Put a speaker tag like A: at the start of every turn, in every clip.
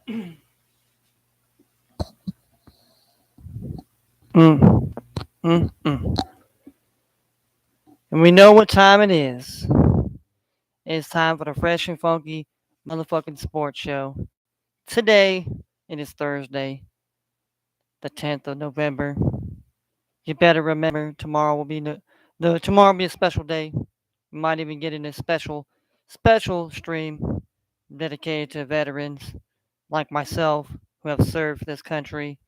A: Mm, mm. And we know what time it is. It's time for the fresh and funky motherfucking sports show. Today, it is Thursday, the 10th of November. You better remember tomorrow will be tomorrow will be a special day. We might even get in a special stream dedicated to veterans like myself who have served this country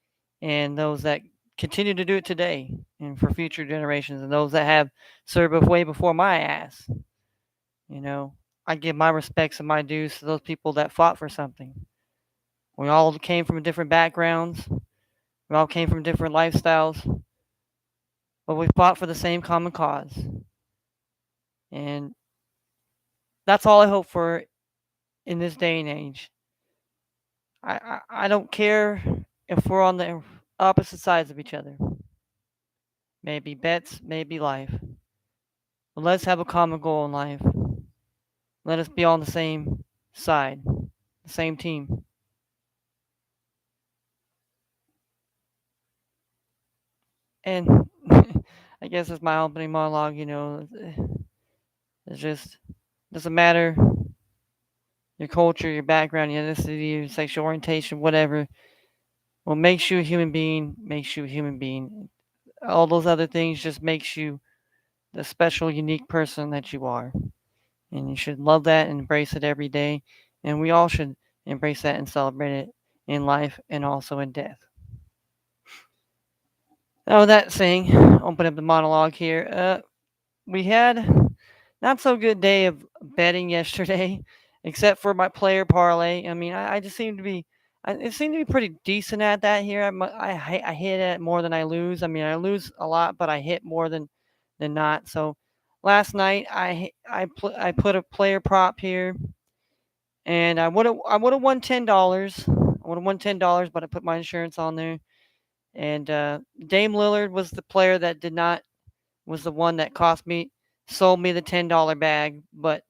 A: and those that continue to do it today and for future generations and those that have served way before my ass. You know, I give my respects and my dues to those people that fought for something. We all came from different backgrounds. We all came from different lifestyles, but we fought for the same common cause. And that's all I hope for in this day and age. I don't care if we're on the opposite sides of each other. Maybe bets, maybe life. But let's have a common goal in life. Let us be on the same side, the same team. And I guess it's my opening monologue, it's just doesn't matter your culture, your background, your ethnicity, your sexual orientation, whatever. What makes you a human being makes you a human being. All those other things just makes you the special, unique person that you are. And you should love that and embrace it every day. And we all should embrace that and celebrate it in life and also in death. Now, with that saying, open up the monologue here. We had not so good day of betting yesterday, except for my player parlay. I mean, I just seem to be, it seemed to be pretty decent at that here. I hit it more than I lose. I mean, I lose a lot, but I hit more than not. So last night I put a player prop here, and I would have won $10. I would have won $10, but I put my insurance on there. And Dame Lillard was the player that did not was the one that sold me the $10 bag. But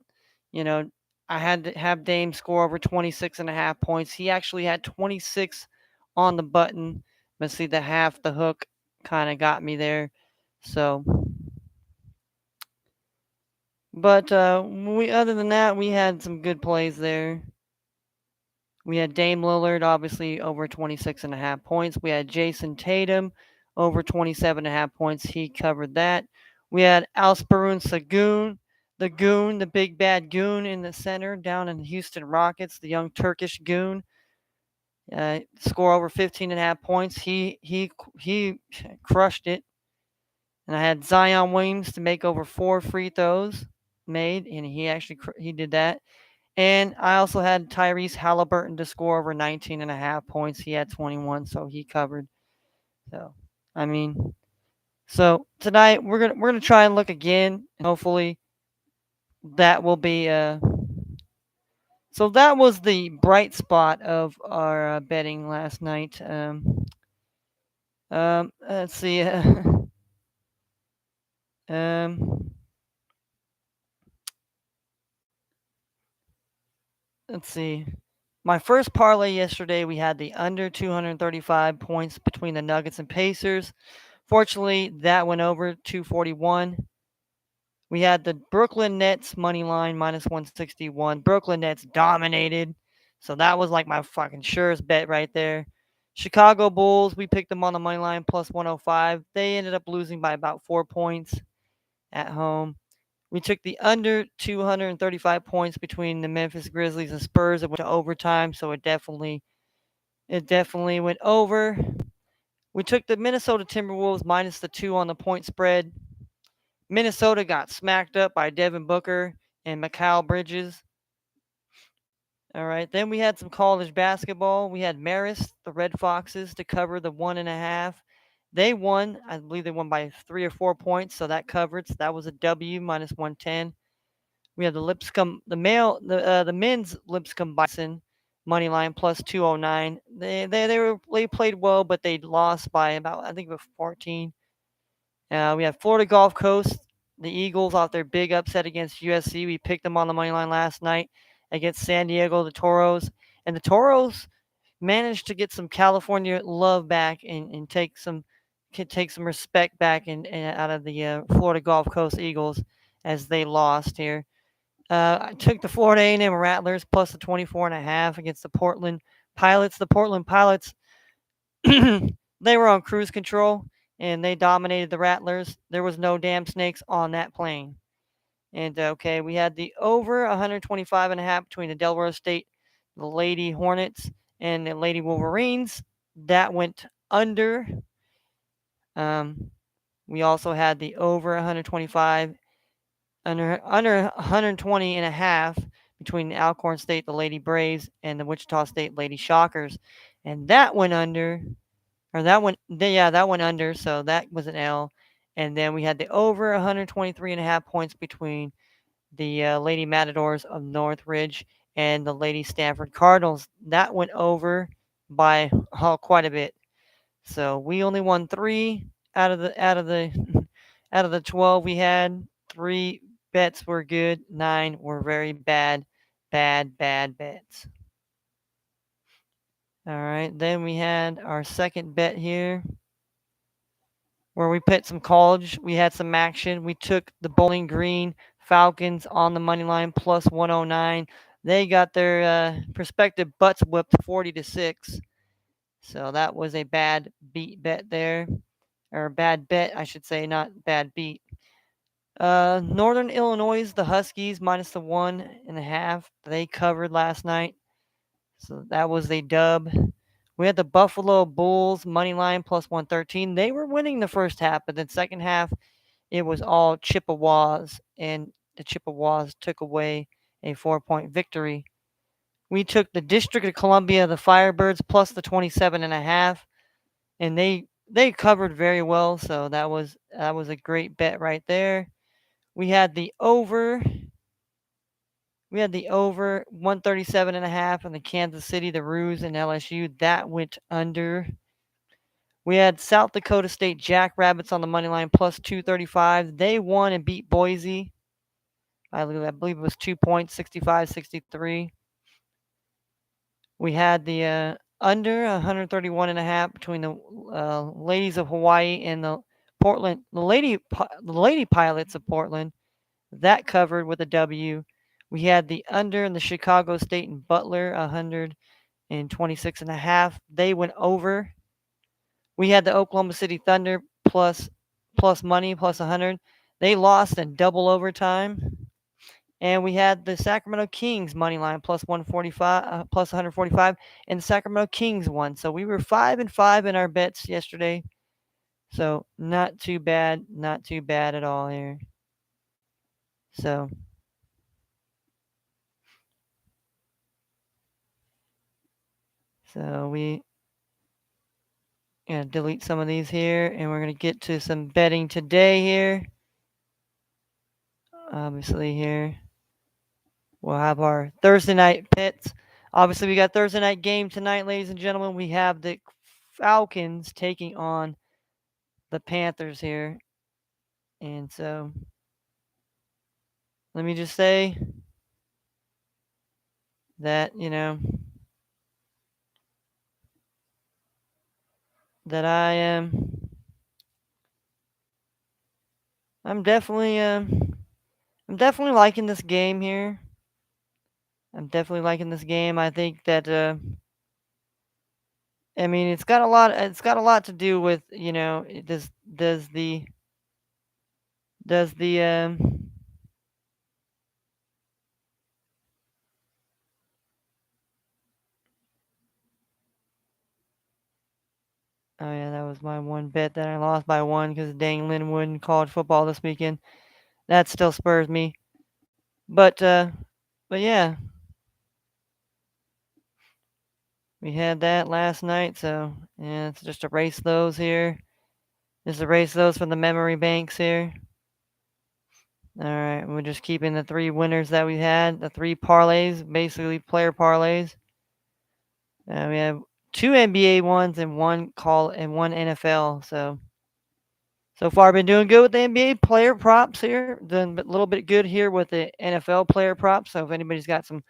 A: you know, I had to have Dame score over 26.5 points. He actually had 26 on the button, but see the hook kind of got me there. So, but we other than that, we had some good plays there. We had Dame Lillard, obviously, over 26.5 points. We had Jason Tatum, over 27.5 points. He covered that. We had Alsperun Sagoon, the big bad goon in the center down in Houston Rockets, the young Turkish goon. Score over 15.5 points. He crushed it. And I had Zion Williams to make over 4 free throws made, and he did that. And I also had Tyrese Halliburton to score over 19.5 points. He had 21, so he covered. So, I mean, so tonight we're gonna try and look again. And hopefully, that will be. So that was the bright spot of our betting last night. Let's see. Um, let's see. My first parlay yesterday, we had the under 235 points between the Nuggets and Pacers. Fortunately, that went over 241. We had the Brooklyn Nets money line minus 161. Brooklyn Nets dominated. So that was like my fucking surest bet right there. Chicago Bulls, we picked them on the money line plus 105. They ended up losing by about 4 points at home. We took the under 235 points between the Memphis Grizzlies and Spurs. It went to overtime, so it definitely went over. We took the Minnesota Timberwolves minus the 2 on the point spread. Minnesota got smacked up by Devin Booker and Mikal Bridges. All right, then we had some college basketball. We had Marist, the Red Foxes, to cover the 1.5. They won. I believe they won by 3 or 4 points, so that covered. So that was a W minus 110. We had the Lipscomb, the men's Lipscomb Bison money line plus 209. They played well, but they lost by about I think about 14. We have Florida Gulf Coast, the Eagles off their big upset against USC. We picked them on the money line last night against San Diego, the Toros, and the Toros managed to get some California love back and take some respect back and out of the Florida Gulf Coast Eagles as they lost here. I took the Florida A&M Rattlers plus the 24.5 against the Portland Pilots. The Portland Pilots, they were on cruise control and they dominated the Rattlers. There was no damn snakes on that plane. And okay, we had the over 125.5 between the Delaware State, the Lady Hornets, and the Lady Wolverines. That went under. Um, we also had the over 125, under 120.5 between the Alcorn State, the Lady Braves, and the Wichita State Lady Shockers, and that went under. Or that went, yeah, that went under. So that was an L. And then we had the over 123.5 points between the Lady Matadors of Northridge and the Lady Stanford Cardinals. That went over by quite a bit. So we only won 3 out of the out of the 12 we had. 3 bets were good, 9 were very bad bets. All right, then we had our second bet here where we put some college. We had some action. We took the Bowling Green Falcons on the money line plus 109. They got their prospective butts whipped 40-6. So that was a bad beat bet there, or bad bet, I should say, not bad beat. Northern Illinois, the Huskies minus the 1.5. They covered last night, so that was a dub. We had the Buffalo Bulls money line plus 113. They were winning the first half, but then second half it was all Chippewas, and the Chippewas took away a 4-point victory. We took the District of Columbia, the Firebirds, plus the 27.5, and they covered very well. So that was a great bet right there. We had the over. We had the over 137.5 in the Kansas City, the Roos, and LSU. That went under. We had South Dakota State Jackrabbits on the money line plus 235. They won and beat Boise. I believe it was 2 points, 65-63. We had the under 131.5 between the Ladies of Hawaii and the Lady Pilots of Portland. That covered with a W. We had the under in the Chicago State and Butler 126.5. They went over. We had the Oklahoma City Thunder plus money plus 100. They lost in double overtime. And we had the Sacramento Kings money line plus 145 plus 145, and the Sacramento Kings won. So we were 5-5 in our bets yesterday. So not too bad at all here. So we gonna delete some of these here, and we're gonna get to some betting today here. Obviously here we'll have our Thursday night picks. Obviously, we got Thursday night game tonight, ladies and gentlemen. We have the Falcons taking on the Panthers here. And so, let me just say that, that I'm definitely liking this game here. I'm definitely liking this game. I think that I mean, it's got a lot to do with, does the oh yeah, that was my one bet that I lost by 1 because dang Linwood called football this weekend. That still spurs me. But yeah, we had that last night, so yeah, let's just erase those here. Just erase those from the memory banks here. All right, we're just keeping the 3 winners that we had, the 3 parlays, basically player parlays. We have 2 NBA ones and 1 NFL. So far, been doing good with the NBA player props here. Doing a little bit good here with the NFL player props. So if anybody's got some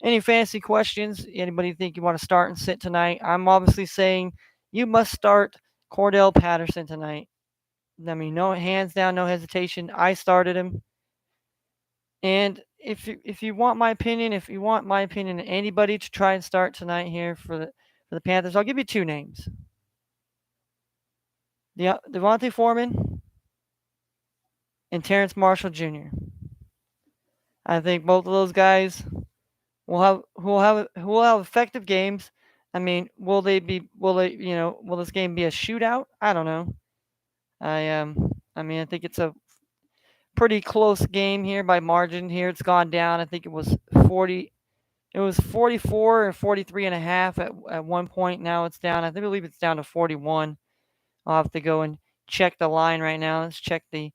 A: Any fantasy questions? Anybody think you want to start and sit tonight? I'm obviously saying you must start Cordell Patterson tonight. I mean, no hands down, no hesitation. I started him. And if you want my opinion, if you want my opinion, anybody to try and start tonight here for the Panthers, I'll give you two names: Devontae Foreman and Terrence Marshall Jr. I think both of those guys will have effective games. I mean, will this game be a shootout? I don't know. I mean, I think it's a pretty close game here by margin. Here it's gone down. I think it was 44 or 43 and a half at one point. Now it's down. I believe it's down to 41. I'll have to go and check the line right now. Let's check the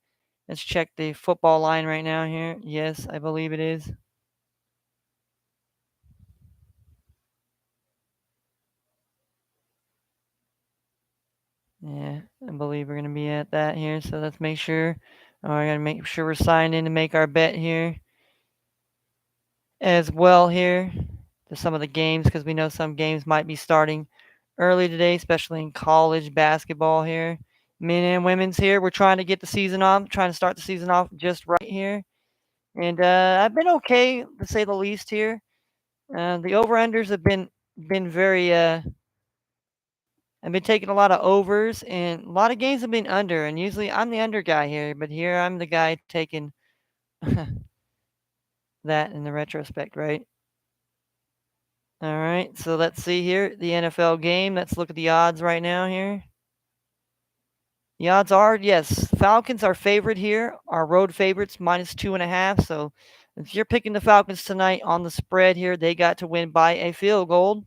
A: football line right now here. Yes, I believe it is. Yeah, I believe we're gonna be at that here. So let's make sure. Oh, I gotta make sure we're signed in to make our bet here as well here to some of the games because we know some games might be starting early today, especially in college basketball here. Men and women's here. We're trying to get the season off, trying to start the season off just right here. And I've been okay to say the least here. The over-unders have been very I've been taking a lot of overs and a lot of games have been under, and usually I'm the under guy here, but here I'm the guy taking that in the retrospect, right? All right, so let's see here the NFL game. Let's look at the odds right now here. The odds are, yes, Falcons are favorite here. Our road favorites -2.5. So if you're picking the Falcons tonight on the spread here, they got to win by a field goal,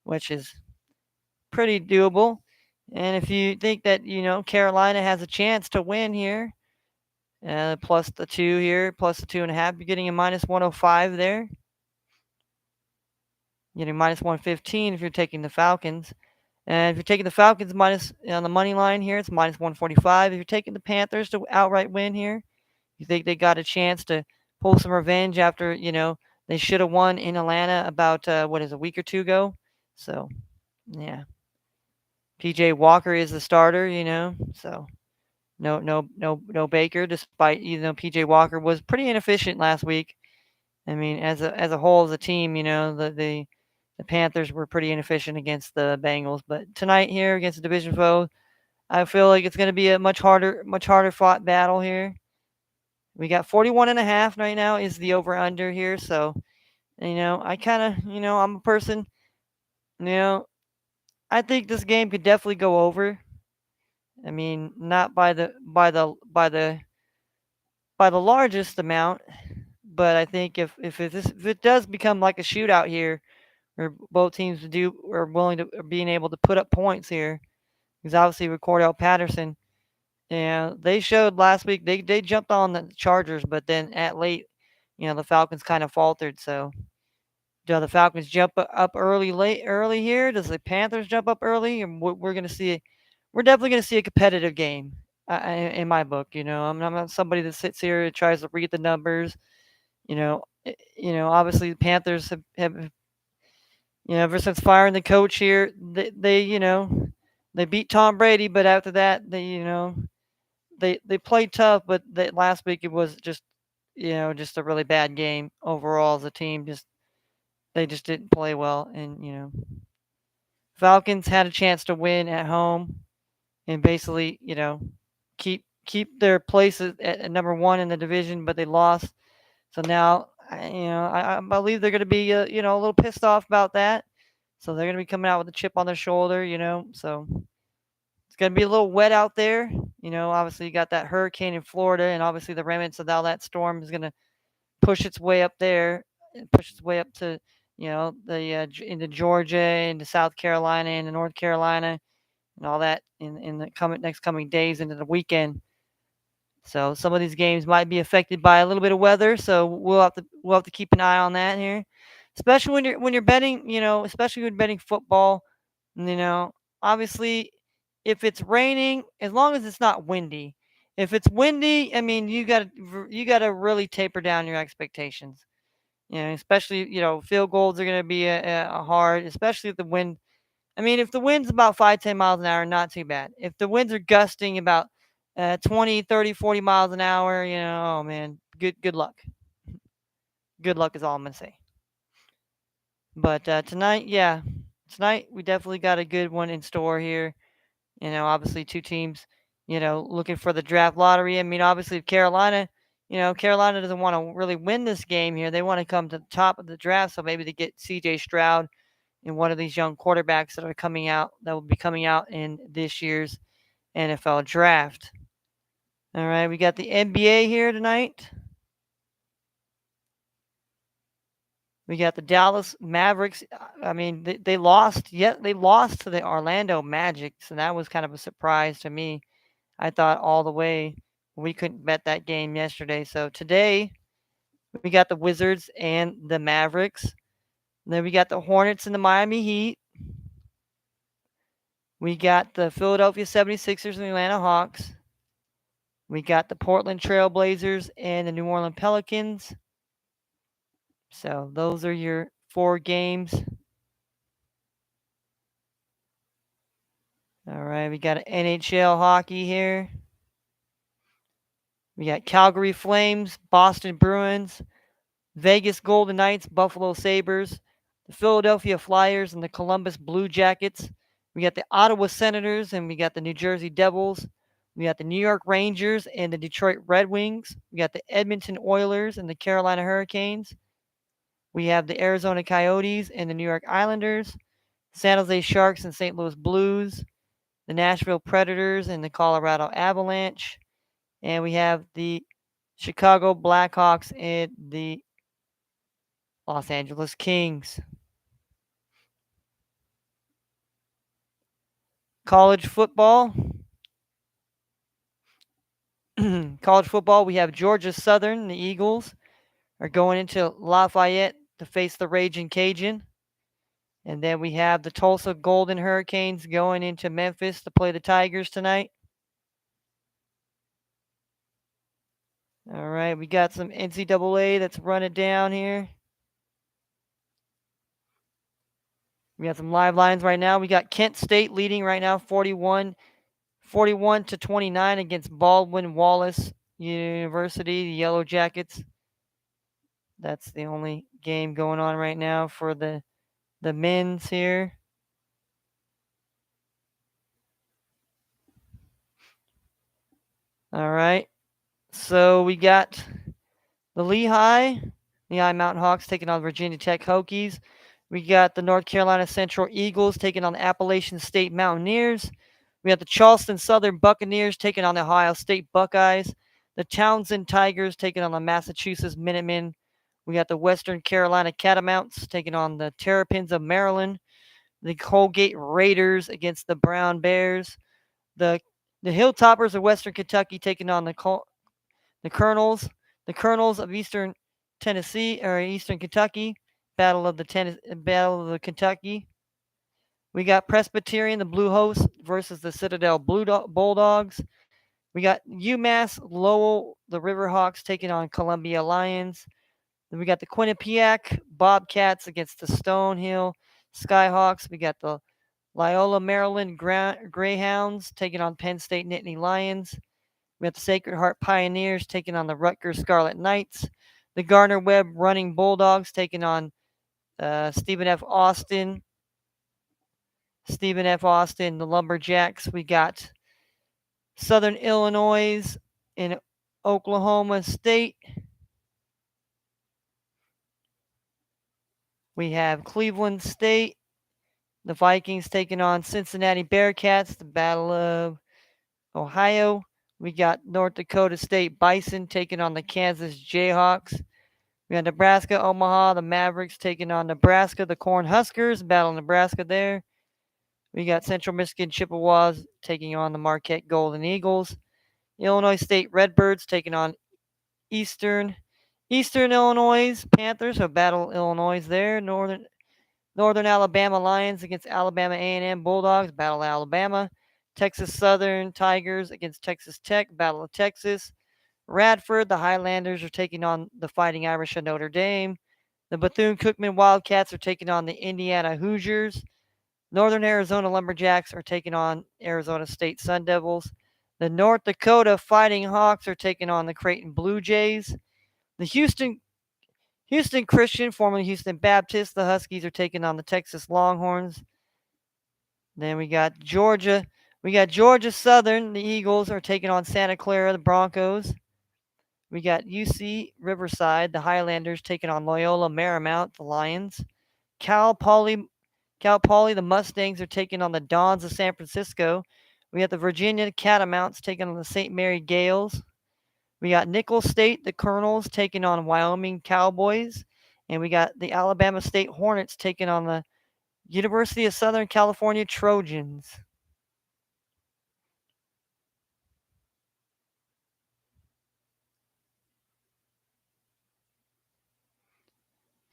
A: which is pretty doable. And if you think that, Carolina has a chance to win here, plus the 2 here, plus the 2.5, you're getting a -105 there. You're getting -115 if you're taking the Falcons. And if you're taking the Falcons minus on the money line here, it's -145. If you're taking the Panthers to outright win here, you think they got a chance to pull some revenge after, they should have won in Atlanta about, a week or two ago. So, yeah. PJ Walker is the starter, so no Baker, despite, PJ Walker was pretty inefficient last week. I mean, as a whole, as a team, the Panthers were pretty inefficient against the Bengals. But tonight here against the division foe, I feel like it's going to be a much harder fought battle here. We got 41.5 right now is the over under here. So, I kind of, I'm a person, I think this game could definitely go over. I mean, not by the largest amount, but I think if it does become like a shootout here, where both teams are willing to are being able to put up points here, because obviously with Cordell Patterson, they showed last week they jumped on the Chargers, but then at late, the Falcons kind of faltered. So do the Falcons jump up early here? Does the Panthers jump up early? And we're definitely going to see a competitive game in my book. I'm not somebody that sits here and tries to read the numbers. Obviously the Panthers have ever since firing the coach here, they beat Tom Brady, but after that they played tough, but last week it was just a really bad game overall as a team. They just didn't play well, and Falcons had a chance to win at home and basically keep their place at number one in the division, but they lost. So now I believe they're going to be a little pissed off about that. So they're going to be coming out with a chip on their shoulder, So it's going to be a little wet out there. Obviously you got that hurricane in Florida, and obviously the remnants of all that storm is going to push its way up there, and push its way up to the into Georgia, into South Carolina, into North Carolina, and all that in the next coming days into the weekend. So some of these games might be affected by a little bit of weather. So we'll have to keep an eye on that here, especially when you're betting. Especially when betting football. Obviously, if it's raining, as long as it's not windy. If it's windy, I mean, you got to really taper down your expectations. Especially field goals are going to be hard, especially if the wind. I mean, if the wind's about 5-10 miles an hour, not too bad. If the winds are gusting about 20, 30, 40 miles an hour, oh man, good luck. Good luck is all I'm gonna say. But tonight we definitely got a good one in store here. Obviously two teams, looking for the draft lottery. I mean, obviously Carolina, Carolina doesn't want to really win this game here. They want to come to the top of the draft, so maybe they get C.J. Stroud and one of these young quarterbacks that will be coming out in this year's NFL draft. All right, we got the NBA here tonight. We got the Dallas Mavericks. I mean, they lost. They lost to the Orlando Magic, so that was kind of a surprise to me. I thought all the way we couldn't bet that game yesterday. So today we got the Wizards and the Mavericks. And then we got the Hornets and the Miami Heat. We got the Philadelphia 76ers and the Atlanta Hawks. We got the Portland Trailblazers and the New Orleans Pelicans. So those are your 4 games. All right, we got NHL hockey here. We got Calgary Flames, Boston Bruins, Vegas Golden Knights, Buffalo Sabres, the Philadelphia Flyers, and the Columbus Blue Jackets. We got the Ottawa Senators, and we got the New Jersey Devils. We got the New York Rangers and the Detroit Red Wings. We got the Edmonton Oilers and the Carolina Hurricanes. We have the Arizona Coyotes and the New York Islanders, San Jose Sharks and St. Louis Blues, the Nashville Predators and the Colorado Avalanche, and we have the Chicago Blackhawks and the Los Angeles Kings. College football. College football, we have Georgia Southern, the Eagles, are going into Lafayette to face the Raging Cajun. And then we have the Tulsa Golden Hurricanes going into Memphis to play the Tigers tonight. All right, we got some NCAA that's running down here. We got some live lines right now. We got Kent State leading right now 41 to 29 against Baldwin Wallace University, the Yellow Jackets. That's the only game going on right now for the men's here. All right. So we got the Lehigh Mountain Hawks taking on Virginia Tech Hokies. We got the North Carolina Central Eagles taking on the Appalachian State Mountaineers. We got the Charleston Southern Buccaneers taking on the Ohio State Buckeyes. The Townsend Tigers taking on the Massachusetts Minutemen. We got the Western Carolina Catamounts taking on the Terrapins of Maryland. The Colgate Raiders against the Brown Bears. The Hilltoppers of Western Kentucky taking on the Colonels. The Colonels of Eastern Tennessee or Eastern Kentucky. Battle of the Kentucky. We got Presbyterian, the Blue Hosts versus the Citadel Bulldogs. We got UMass Lowell, the Riverhawks taking on Columbia Lions. Then we got the Quinnipiac Bobcats against the Stonehill Skyhawks. We got the Loyola Maryland Greyhounds taking on Penn State Nittany Lions. We got the Sacred Heart Pioneers taking on the Rutgers Scarlet Knights. The Gardner Webb Running Bulldogs taking on Stephen F. Austin. The Lumberjacks. We got Southern Illinois and Oklahoma State. We have Cleveland State. The Vikings taking on Cincinnati Bearcats, the Battle of Ohio. We got North Dakota State Bison taking on the Kansas Jayhawks. We got Nebraska Omaha, the Mavericks taking on Nebraska, the Cornhuskers, Battle Nebraska there. We got Central Michigan Chippewas taking on the Marquette Golden Eagles. Illinois State Redbirds taking on Eastern Illinois Panthers, so Battle Illinois there. Northern Alabama Lions against Alabama A&M Bulldogs, Battle Alabama. Texas Southern Tigers against Texas Tech, Battle of Texas. Radford, the Highlanders are taking on the Fighting Irish of Notre Dame. The Bethune-Cookman Wildcats are taking on the Indiana Hoosiers. Northern Arizona Lumberjacks are taking on Arizona State Sun Devils. The North Dakota Fighting Hawks are taking on the Creighton Blue Jays. The Houston Christian, formerly Houston Baptist, the Huskies are taking on the Texas Longhorns. Then we got Georgia. We got Georgia Southern. The Eagles are taking on Santa Clara, the Broncos. We got UC Riverside, the Highlanders, taking on Loyola Marymount, the Lions. Cal Poly, the Mustangs are taking on the Dons of San Francisco. We got the Virginia Catamounts taking on the St. Mary Gales. We got Nicholls State, the Colonels, taking on Wyoming Cowboys. And we got the Alabama State Hornets taking on the University of Southern California Trojans.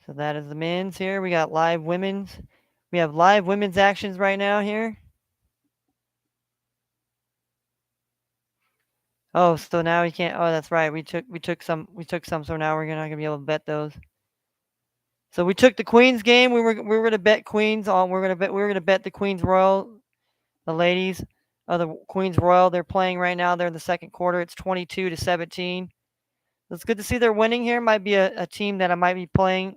A: So that is the men's here. We got live women's. We have live women's actions right now here. Oh, so now we can't. Oh, that's right. We took some. So now we're not gonna be able to bet those. So we took the Queens game. We were gonna bet Queens on. We were gonna bet the Queens Royal, the ladies of the Queens Royal. They're playing right now. They're in the second quarter. It's 22-17. It's good to see they're winning here. Might be a team that I might be playing.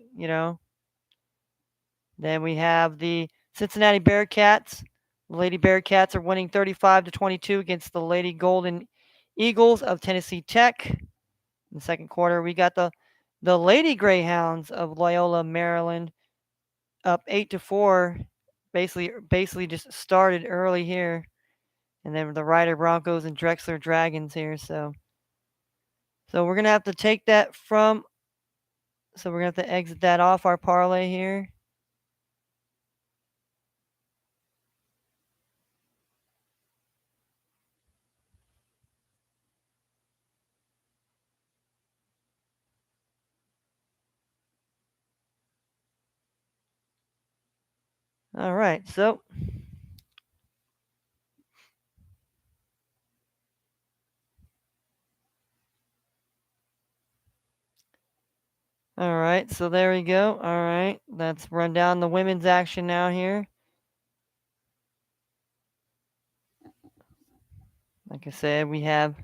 A: Then we have the Cincinnati Bearcats. The Lady Bearcats are winning 35-22 against the Lady Golden Eagles of Tennessee Tech. In the second quarter, we got the Lady Greyhounds of Loyola, Maryland, up 8-4. Basically just started early here. And then the Rider Broncos and Drexler Dragons here. So we're gonna have to take that from. So we're gonna have to exit that off our parlay here. All right, so all right, so there we go. All right, let's run down the women's action now here. Like I said, we have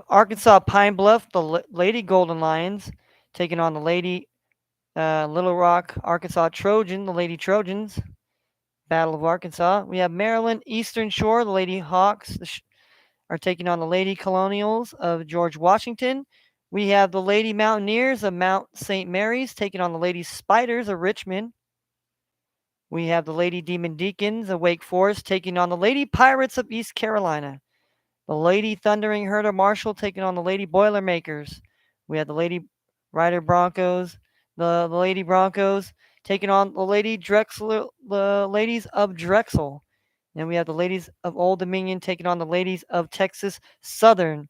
A: Arkansas Pine Bluff, the Lady Golden Lions, taking on the Lady Little Rock Arkansas Trojan, the Lady Trojans. Battle of Arkansas. We have Maryland Eastern Shore, the Lady Hawks are taking on the Lady Colonials of George Washington. We have the Lady Mountaineers of Mount St. Mary's taking on the Lady Spiders of Richmond. We have the Lady Demon Deacons of Wake Forest taking on the Lady Pirates of East Carolina. The Lady Thundering Herd of Marshall taking on the Lady Boilermakers. We have the Lady Rider Broncos, the Lady Broncos taking on the Lady Drexel, the Ladies of Drexel. Then we have the Ladies of Old Dominion taking on the Ladies of Texas Southern.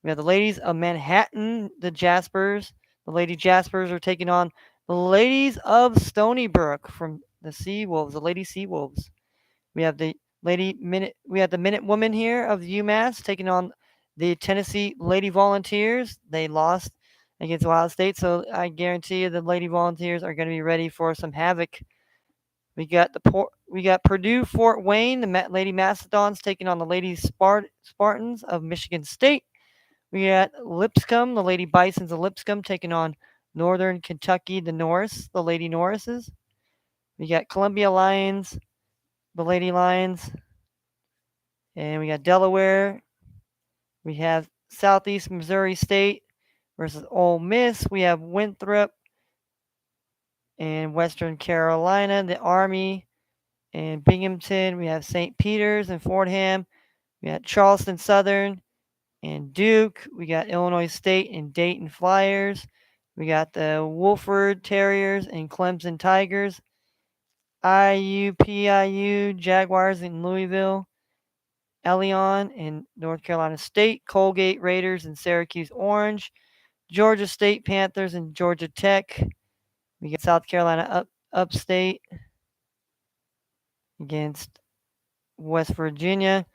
A: We have the Ladies of Manhattan, the Jaspers. The Lady Jaspers are taking on the Ladies of Stony Brook from the Sea Wolves, the Lady Sea Wolves. We have the Minute Woman here of the UMass taking on the Tennessee Lady Volunteers. They lost against Ohio State, so I guarantee you the Lady Volunteers are going to be ready for some havoc. We got Purdue Fort Wayne, the Lady Mastodons taking on the Lady Spartans of Michigan State. We got Lipscomb, the Lady Bisons of Lipscomb taking on Northern Kentucky, the Norse, the Lady Norrises. We got Columbia Lions, the Lady Lions. And we got Delaware. We have Southeast Missouri State versus Ole Miss. We have Winthrop and Western Carolina, the Army and Binghamton. We have St. Peter's and Fordham. We got Charleston Southern and Duke. We got Illinois State and Dayton Flyers. We got the Wolford Terriers and Clemson Tigers. IUPIU Jaguars in Louisville. Elion and North Carolina State, Colgate Raiders and Syracuse Orange, Georgia State Panthers and Georgia Tech. We got South Carolina Upstate against West Virginia.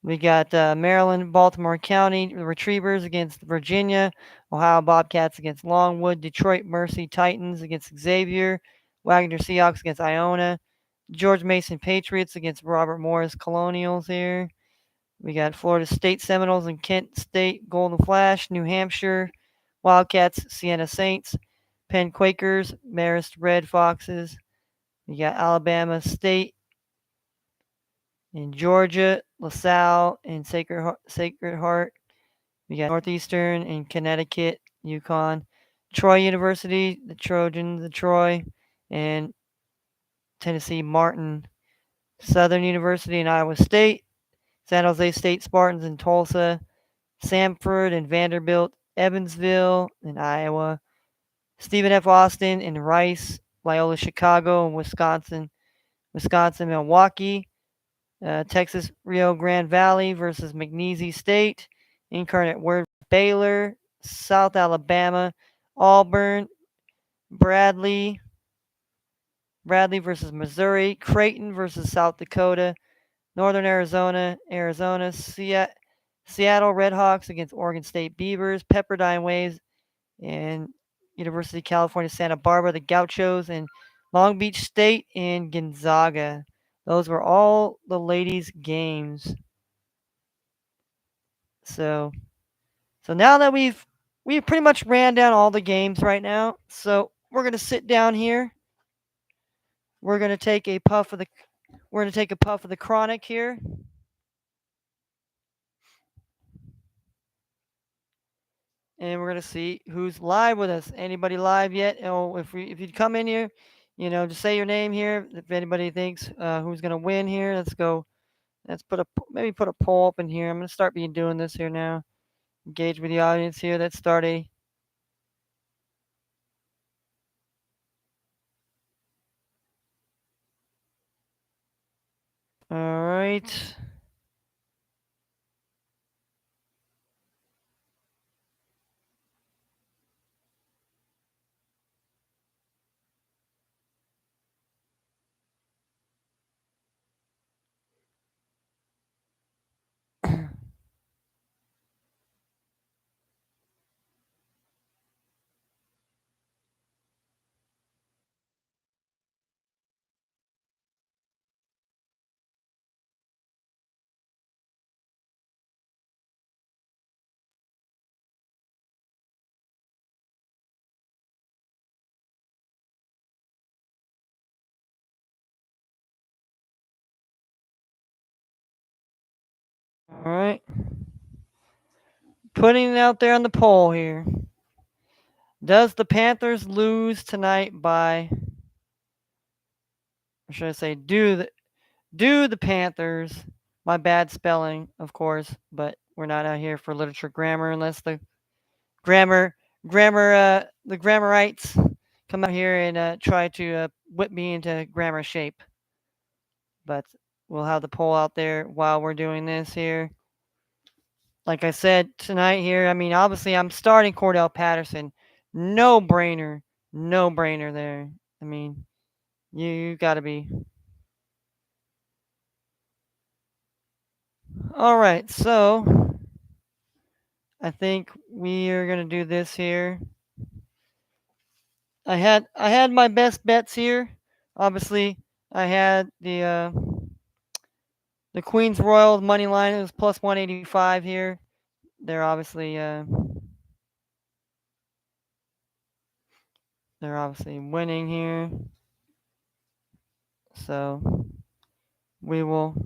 A: We got Maryland, Baltimore County Retrievers against Virginia, Ohio Bobcats against Longwood, Detroit Mercy Titans against Xavier, Wagner Seahawks against Iona, George Mason Patriots against Robert Morris Colonials here. We got Florida State Seminoles and Kent State Golden Flash, New Hampshire Wildcats, Siena Saints, Penn Quakers, Marist Red Foxes. We got Alabama State in Georgia, LaSalle and Sacred Heart. We got Northeastern in Connecticut, Yukon, Troy University, the Trojans, the Troy, and Tennessee Martin, Southern University and Iowa State, San Jose State Spartans in Tulsa, Samford and Vanderbilt, Evansville in Iowa, Stephen F. Austin and Rice, Loyola Chicago and Wisconsin, Milwaukee, Texas Rio Grande Valley versus McNeese State, Incarnate Word Baylor, South Alabama, Auburn, Bradley versus Missouri, Creighton versus South Dakota, Northern Arizona, Seattle Redhawks against Oregon State Beavers, Pepperdine Waves, and University of California Santa Barbara, the Gauchos, and Long Beach State and Gonzaga. Those were all the ladies' games. So now that we've pretty much ran down all the games right now. So we're gonna sit down here. We're gonna take a puff of the chronic here. And we're gonna see who's live with us. Anybody live yet? Oh, if you come in here, just say your name here. If anybody thinks who's gonna win here, let's go. Let's put a poll up in here. I'm gonna start doing this here now. Engage with the audience here. Let's start a. All right. All right. Putting it out there on the poll here. Does the Panthers lose tonight by, or should I say, do the Panthers? My bad spelling, of course, but we're not out here for literature grammar unless the grammar the grammarites come out here and try to whip me into grammar shape. But we'll have the poll out there while we're doing this here. Like I said tonight here, I mean, obviously I'm starting Cordell Patterson. No brainer. No brainer there. I mean, you got to be. All right, so I think we are going to do this here. I had my best bets here. Obviously, I had the Queens Royal money line. It was plus 185 here. They're obviously winning here. So we will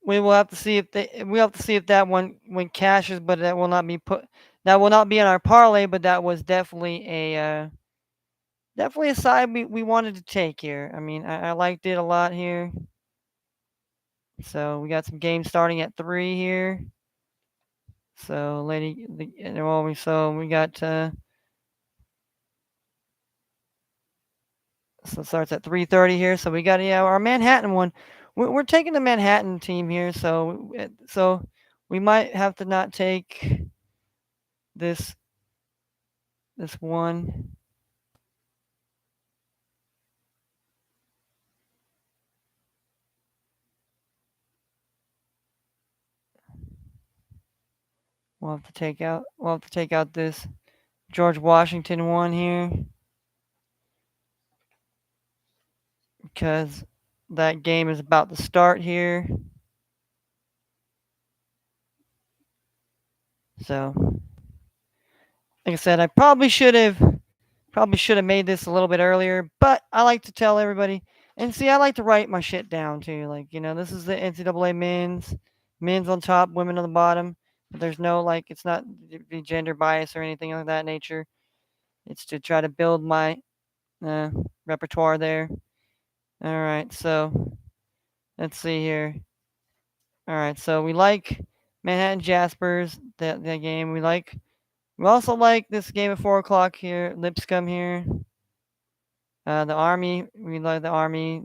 A: have to see if that one cashes, but that will not be in our parlay, but that was definitely a side we wanted to take here. I mean, I liked it a lot here. So we got some games starting at 3 here. So we got so it starts at 3:30 here. So we got our Manhattan one. We're taking the Manhattan team here. So we might have to not take this one. We'll have to take out this George Washington one here because that game is about to start here. So, like I said, I probably should have made this a little bit earlier, but I like to tell everybody, and see, I like to write my shit down too. Like, this is the NCAA men's on top, women on the bottom. But there's no, like, it's not the gender bias or anything of that nature. It's to try to build my repertoire there. All right, so let's see here. All right, so we like Manhattan Jaspers, that game. We also like this game at 4 o'clock here, Lipscomb here. The Army, we like the Army.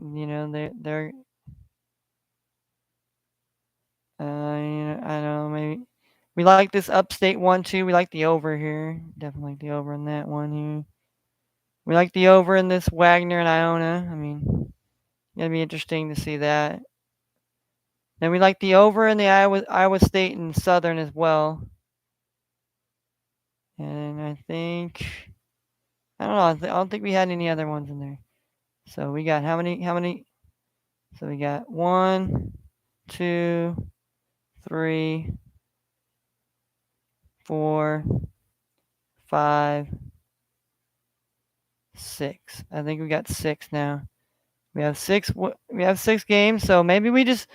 A: They're I don't know, maybe we like this Upstate one too. We like the over here. Definitely like the over in that one here. We like the over in this Wagner and Iona. I mean, it'll be interesting to see that. Then we like the over in the Iowa State and Southern as well. And I think I don't know. I don't think we had any other ones in there. So we got how many? How many? So we got 1, 2, 3, 4, 5, 6. I think we got 6 now. We have 6. We have 6 games. So maybe we just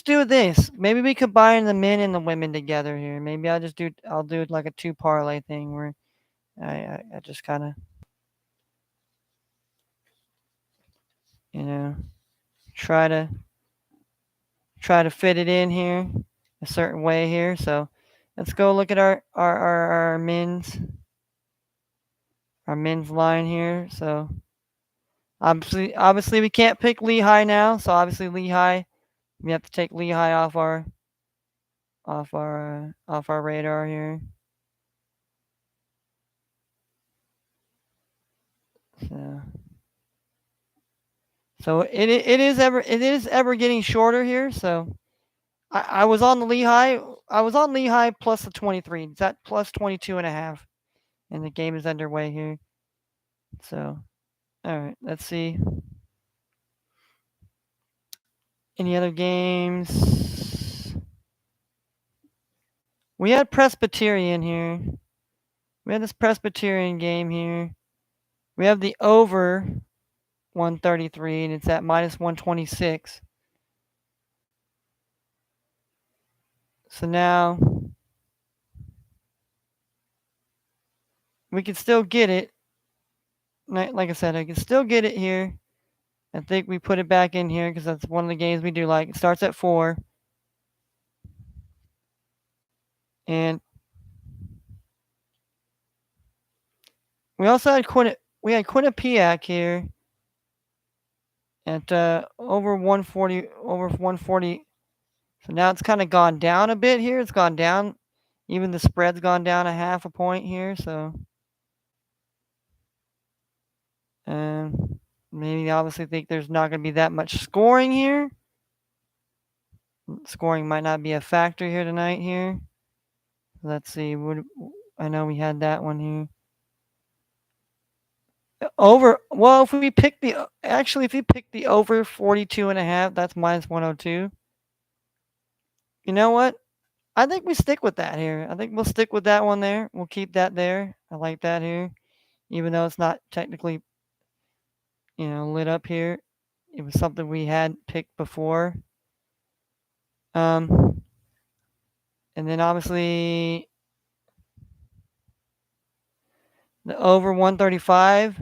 A: do this. Maybe we combine the men and the women together here. Maybe I'll do it like a 2 parlay thing where I just kind of you know try to try to fit it in here a certain way here. So let's go look at our men's line here. So obviously we can't pick Lehigh now. So obviously Lehigh, we have to take Lehigh off our radar here. So it is ever getting shorter here. So I was on the Lehigh. I was on Lehigh plus the 23. It's at plus 22.5, and the game is underway here. So all right, let's see. Any other games? We had Presbyterian here. We had this Presbyterian game here. We have the over 133, and it's at minus 126. So now we can still get it. Like I said, I can still get it here. I think we put it back in here because that's one of the games we do like. It starts at 4. And we also had Quinnipiac here at over 140. Over 140. So now it's kind of gone down a bit here. It's gone down. Even the spread's gone down a half a point here. So maybe they obviously think there's not going to be that much scoring here. Scoring might not be a factor here tonight here. Let's see. I know we had that one here. Over. Well, if we pick the over 42.5, that's minus 102. You know what? I think we stick with that here. I think we'll stick with that one there. We'll keep that there. I like that here, even though it's not technically, lit up here. It was something we had picked before. And then obviously the over 135,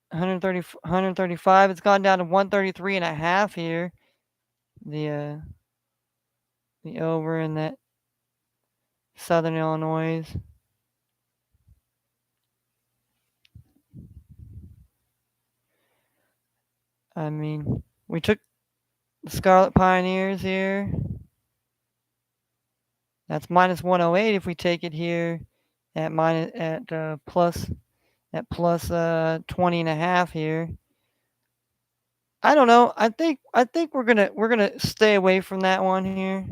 A: 135. It's gone down to 133.5 here. The over in that Southern Illinois. I mean, we took the Scarlet Pioneers here. That's minus 108 if we take it here at plus 20.5 here. I don't know. I think we're gonna stay away from that one here.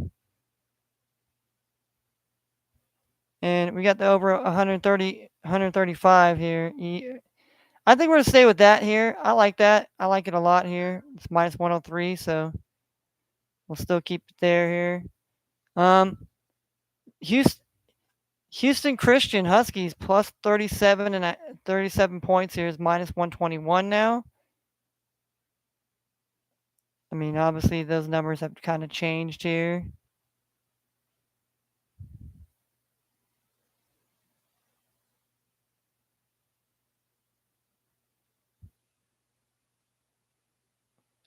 A: And we got the over 130, 135 here. I think we're going to stay with that here. I like that. I like it a lot here. It's minus 103, so we'll still keep it there here. Houston, Houston Christian Huskies plus 37 and 37 points here is minus 121 now. I mean, obviously those numbers have kind of changed here.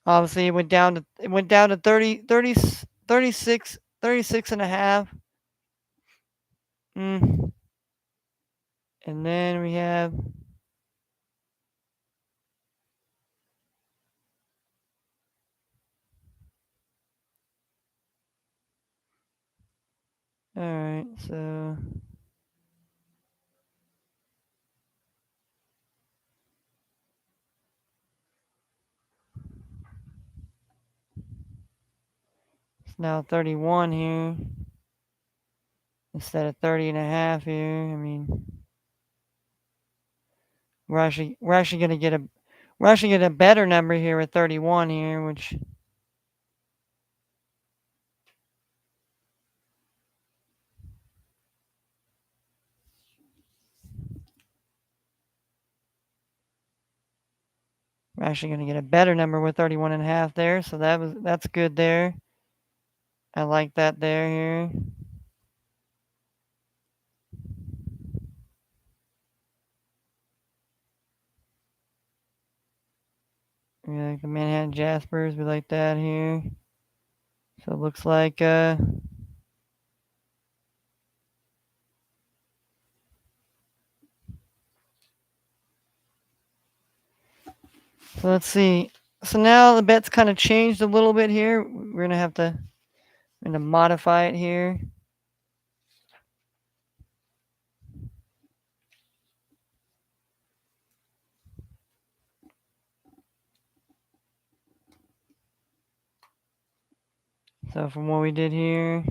A: Obviously it went down to 36 and a half. And then we have all right, so it's now 31 here instead of 30 and a half here. I mean, we're actually going to get a better number here at 31 here, which we're actually going to get a better number with 31 and a half there. So that's good there. I like that there here. We like the Manhattan Jaspers. We like that here. So it looks like so let's see. So now the bet's kind of changed a little bit here. We're gonna modify it here. So from what we did here.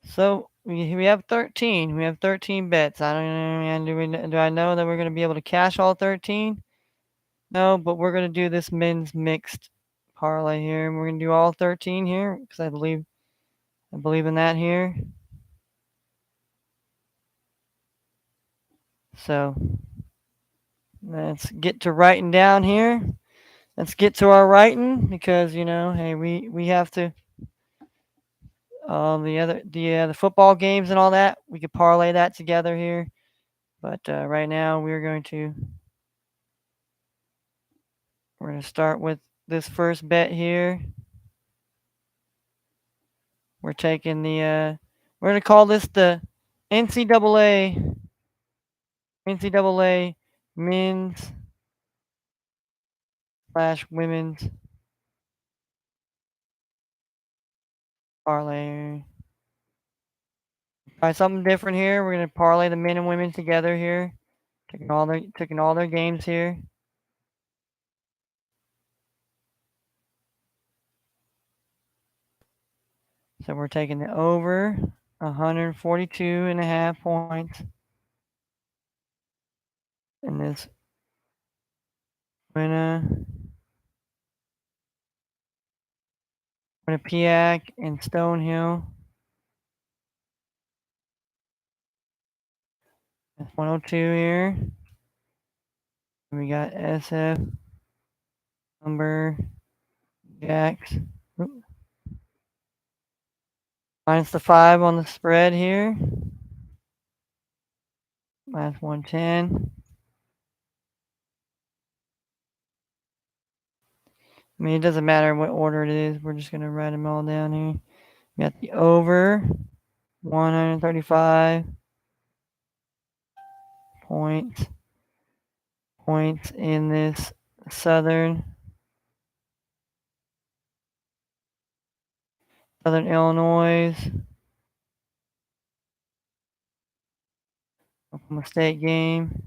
A: So we have 13. We have 13 bets. I don't know, man. Do I know that we're going to be able to cash all 13? No, but we're going to do this men's mixed parlay here. And we're going to do all 13 here because I believe in that here. So let's get to writing down here. Let's get to our writing because hey, we have to the football games and all that. We could parlay that together here, but right now we're going to start with this first bet here. We're taking we're going to call this the NCAA men's / women's parlay. Try something different here. We're going to parlay the men and women together here. Taking all their games here. So we're taking the over 142 and a half points in this Quinnipiac and Stonehill. That's 102 here. We got SF number Jacks. Minus the 5 on the spread here. Minus 110. I mean, it doesn't matter what order it is. We're just going to write them all down here. We got the over 135 points in this Southern Illinois Oklahoma State game.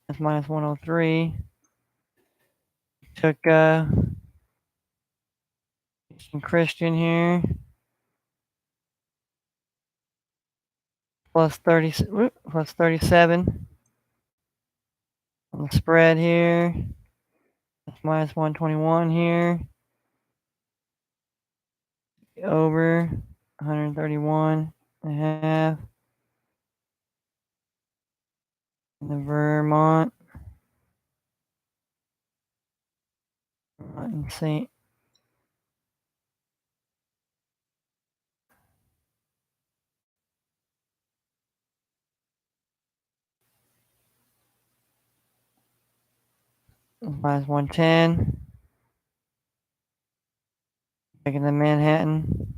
A: That's minus 103. Took Christian here. plus 30, plus 37 on the spread here. That's minus 121 here. Over 131 and a half. In the Vermont and St. Minus 110. Taking the Manhattan.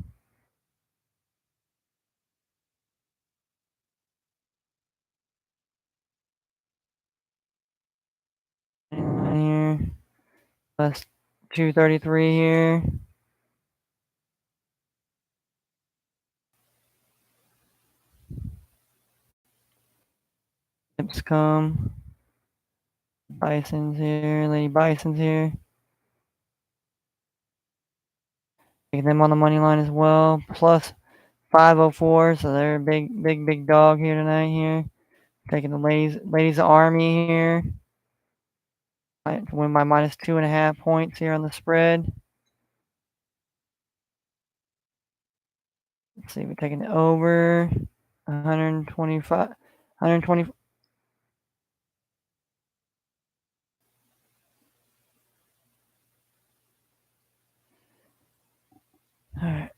A: Here. Plus 233 here. Lipscomb. Bison's here. Lady Bison's here. Taking them on the money line as well. Plus 504. So they're a big dog here tonight here. Taking the ladies Army here. To win by minus 2.5 points here on the spread. Let's see, we're taking the over 125, 120. All right.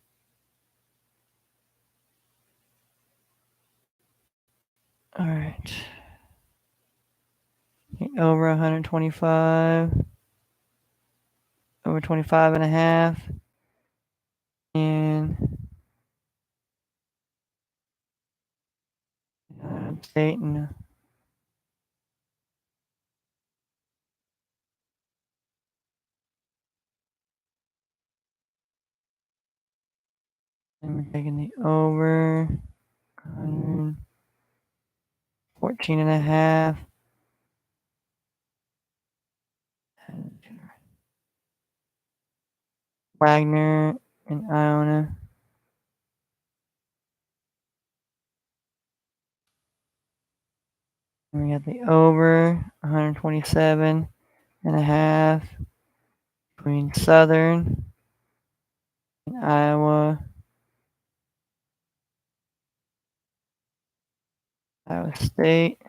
A: All right. Over 125. Over 25 and a half. And state and we're taking the over 114 and a half. Wagner and Iona. And we got the over 127 and a half between Southern and Iowa. Iowa State.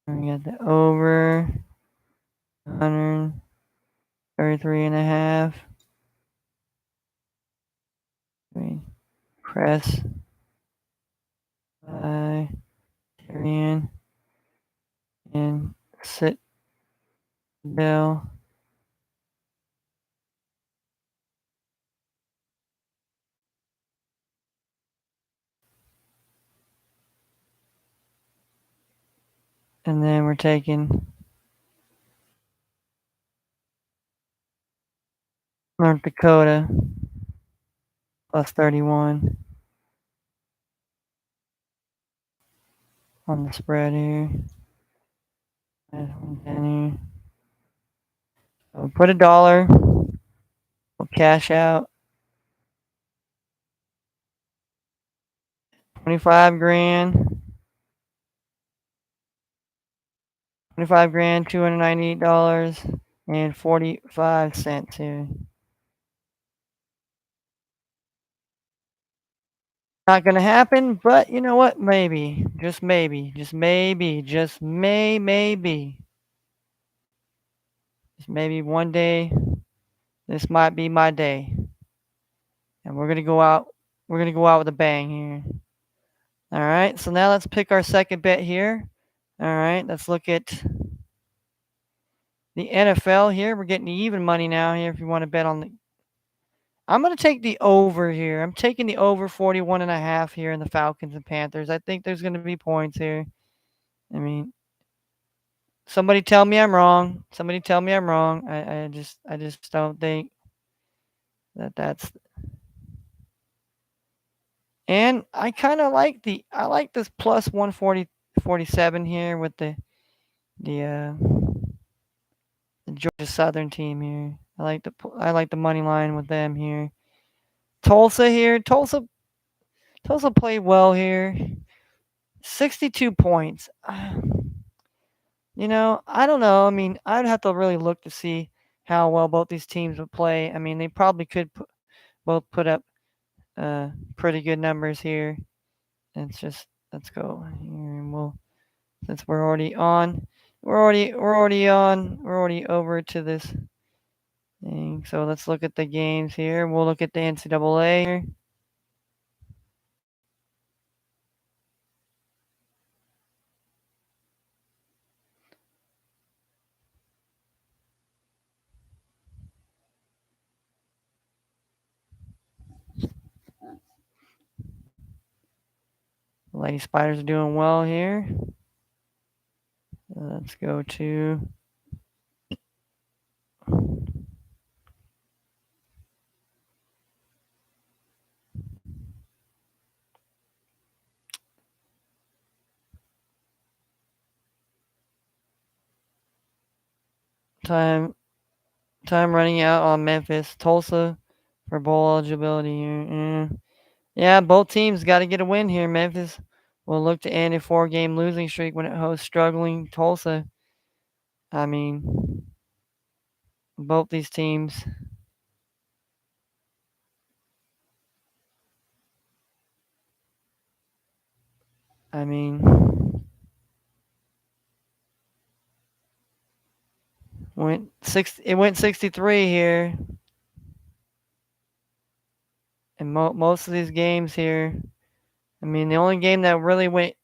A: And we got the over 133 and a half. Press by Tyrion and Citadel. And then we're taking North Dakota plus 31 on the spread here. So we'll put $1. We'll cash out 25 grand. 25 grand, $298.45 here. Not gonna happen, but you know what? Maybe, just maybe, just maybe, just maybe, just maybe one day, this might be my day, and we're gonna go out. We're gonna go out with a bang here. All right. So now let's pick our second bet here. All right. Let's look at the NFL here. We're getting even money now here. If you want to bet on the, I'm gonna take the over here. I'm taking the over 41 and a half here in the Falcons and Panthers. I think there's gonna be points here. I mean, somebody tell me I'm wrong. Somebody tell me I'm wrong. I just don't think that's. And I kind of like I like this plus 147 here with the Georgia Southern team here. I like the money line with them here. Tulsa here. Tulsa played well here. 62 points. I don't know. I mean, I'd have to really look to see how well both these teams would play. I mean, they probably could both put up pretty good numbers here. Let's go here, and since we're already on, we're already over to this thing. So let's look at the games here. We'll look at the NCAA here. The Lady Spiders are doing well here. Let's go to time running out on Memphis, Tulsa for bowl eligibility here. Yeah, both teams got to get a win here. Memphis will look to end a 4-game losing streak when it hosts struggling Tulsa. I mean, both these teams. I mean, it went 63 here, and most of these games here. I mean, the only game that really went,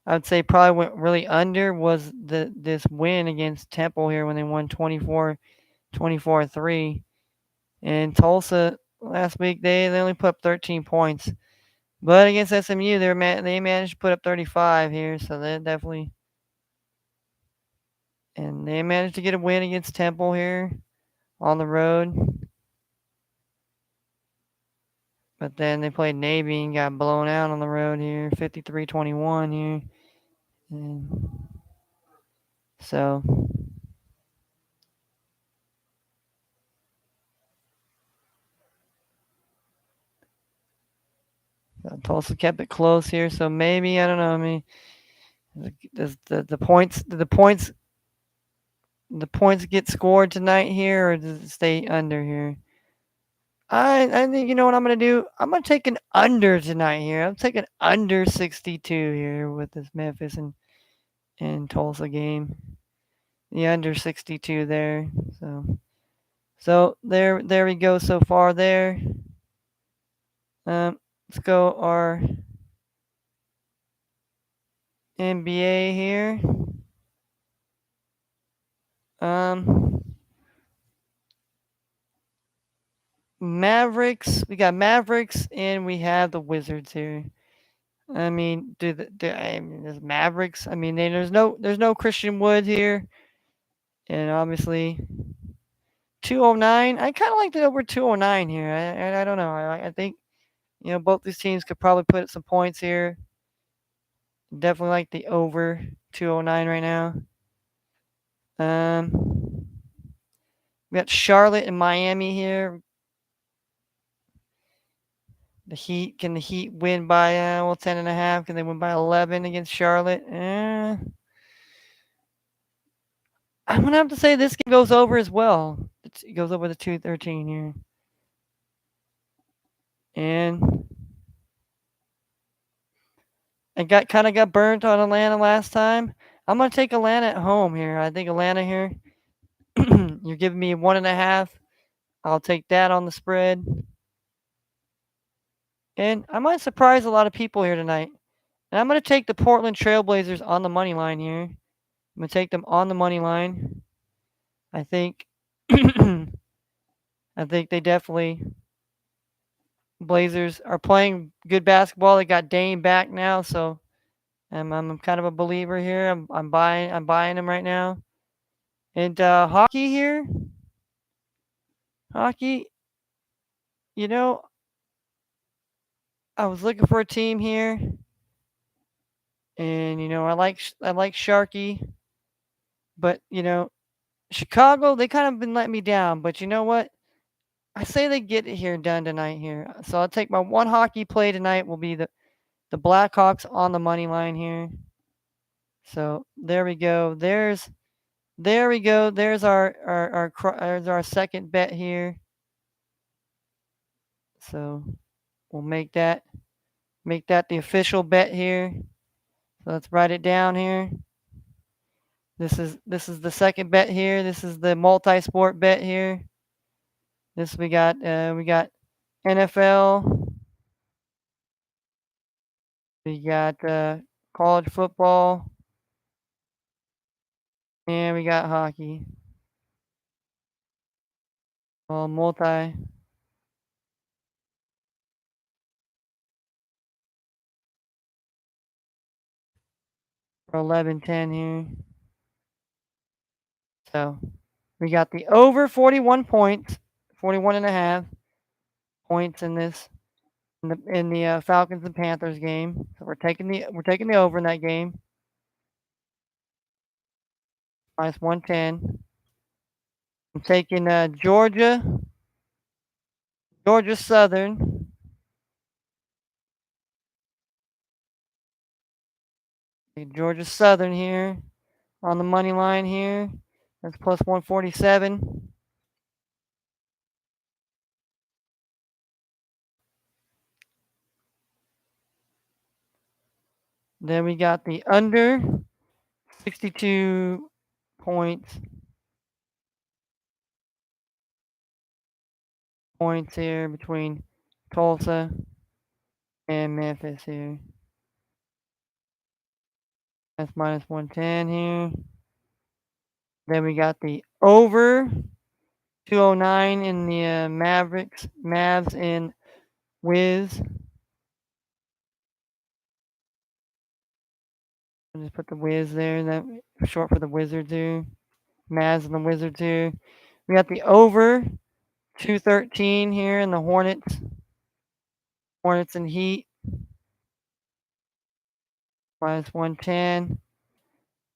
A: I would say, probably went really under was this win against Temple here when they won 24-3. And Tulsa last week they only put up 13 points, but against SMU they managed to put up 35 here, so they definitely, and they managed to get a win against Temple here on the road. But then they played Navy and got blown out on the road here, 53-21 here. And so Tulsa kept it close here, so maybe I don't know. I mean, does the points get scored tonight here, or does it stay under here? I think, you know what I'm gonna do. I'm gonna take an under tonight here. I'm taking under 62 here with this Memphis and Tulsa game. The under 62 there. So there we go so far there. Let's go our NBA here. Mavericks. We got Mavericks and we have the Wizards here. I mean, there's Mavericks. I mean, there's no Christian Wood here, and obviously 209. I kind of like the over 209 here. I don't know. I think both these teams could probably put up some points here. Definitely like the over 209 right now. We got Charlotte and Miami here. The Heat, can the Heat win by 10.5? Can they win by 11 against Charlotte? I'm gonna have to say this game goes over as well. It goes over the 213 here, and I kind of got burnt on Atlanta last time. I'm gonna take Atlanta at home here. I think Atlanta here. You're giving me 1.5. I'll take that on the spread. And I might surprise a lot of people here tonight. And I'm going to take the Portland Trailblazers on the money line here. I'm going to take them on the money line. I think I think they definitely, Blazers are playing good basketball. They got Dame back now, so I'm kind of a believer here. I'm buying them right now. And hockey here. Hockey, you know, I was looking for a team here, and I like Sharky, but Chicago, they kind of been letting me down. But you know what? I say they get it here done tonight here. So I'll take my one hockey play tonight will be the Blackhawks on the money line here. So there we go. There we go. There's our second bet here. So we'll make that the official bet here. So let's write it down here. This is the second bet here. This is the multi-sport bet here. This we got NFL. We got college football, and we got hockey. Well, multi for 11-10 here. So we got the over 41 points, 41 and a half points in this in the Falcons and Panthers game. So we're taking the over in that game. Minus 110. I'm taking Georgia Southern. Georgia Southern here on the money line here. That's plus 147. Then we got the under 62 points here between Tulsa and Memphis here. That's minus 110 here. Then we got the over 209 in the Mavs and Wiz. I'll just put the Wiz there, that short for the Wizards here. Mavs and the Wizards here. We got the over 213 here in the Hornets and Heat. Minus 110.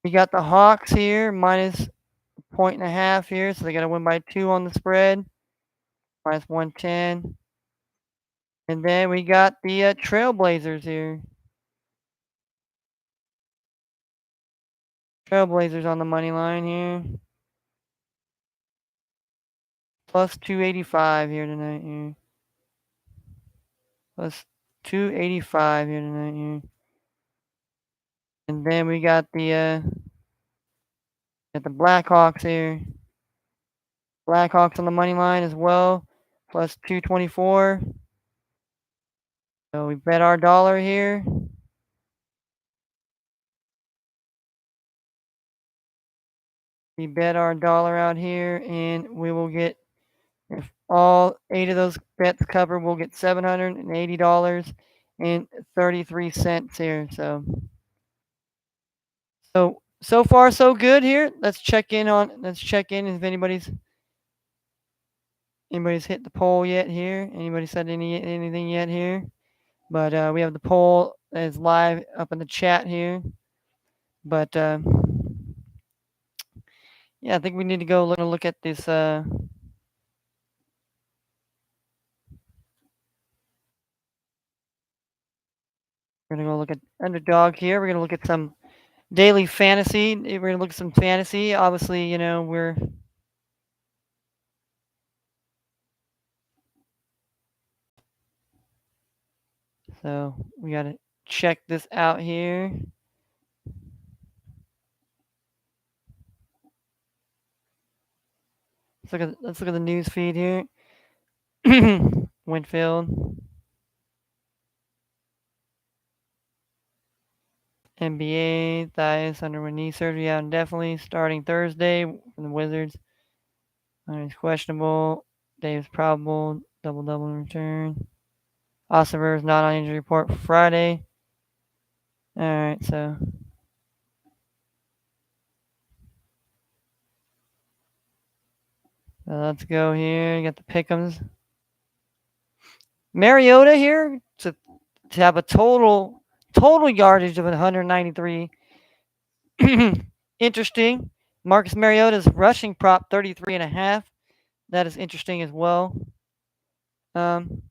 A: We got the Hawks here, minus 1.5 here, so they got to win by 2 on the spread. Minus 110. And then we got the Trailblazers here. Trailblazers on the money line here. Plus 285 here tonight here. Plus 285 here tonight here. And then we got the Blackhawks here. Blackhawks on the money line as well. Plus 224. So we bet our dollar here. We bet our dollar out here, and we will get, if all 8 of those bets cover, we'll get $780.33 here. So far so good here. Let's check in if anybody's hit the poll yet here. Anybody said anything yet here? But we have the poll that is live up in the chat here. But yeah, I think we need to go look at this. We're gonna go look at underdog here. We're gonna look at some daily fantasy. We're gonna look at some fantasy. Obviously, we're so we gotta check this out here. Let's look at the news feed here. Winfield, NBA, Thias underwent knee surgery out indefinitely starting Thursday from the Wizards. He's questionable. Dave's probable. Double return. Austin Rivers not on injury report for Friday. All right, so let's go here. You got the pick'ems. Mariota here to have a total yardage of 193. Interesting. Marcus Mariota's rushing prop 33.5. That is interesting as well. Um,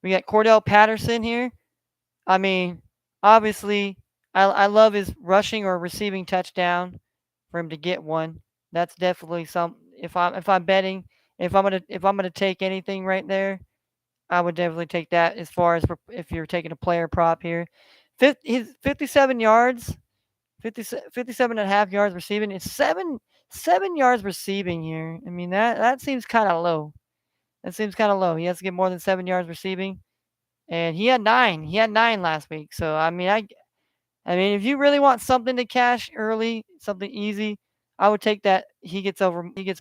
A: we got Cordell Patterson here. I mean, obviously, I love his rushing or receiving touchdown for him to get one. That's definitely some. If I'm betting, if I'm gonna take anything right there, I would definitely take that. As far as if you're taking a player prop here, his 57 yards, 57 and a half yards receiving. It's 7 yards receiving here. I mean that seems kind of low. That seems kind of low. He has to get more than 7 yards receiving, and he had nine. He had nine last week. So I mean, if you really want something to cash early, something easy, I would take that. He gets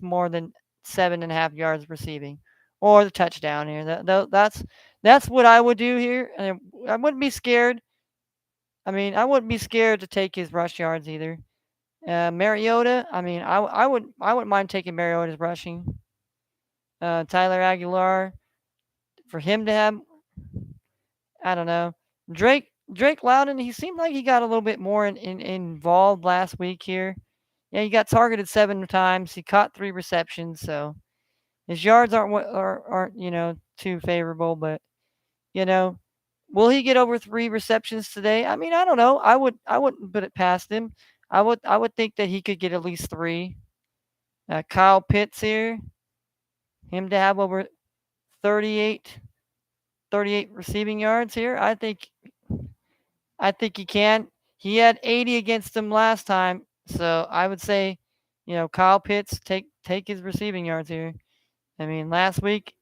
A: more than 7.5 yards receiving, or the touchdown here. That's what I would do here, and I wouldn't be scared. I mean, I wouldn't be scared to take his rush yards either. Mariota, I mean, I wouldn't mind taking Mariota's rushing. Tyler Aguilar, for him to have, I don't know. Drake Loudon, he seemed like he got a little bit more involved last week here. Yeah, he got targeted 7 times. He caught 3 receptions, so his yards aren't too favorable. But you know, will he get over 3 receptions today? I mean, I don't know. I wouldn't put it past him. I would think that he could get at least three. Kyle Pitts here, him to have over 38, 38 receiving yards here. I think he can. He had 80 against him last time, so I would say, Kyle Pitts take his receiving yards here. I mean, last week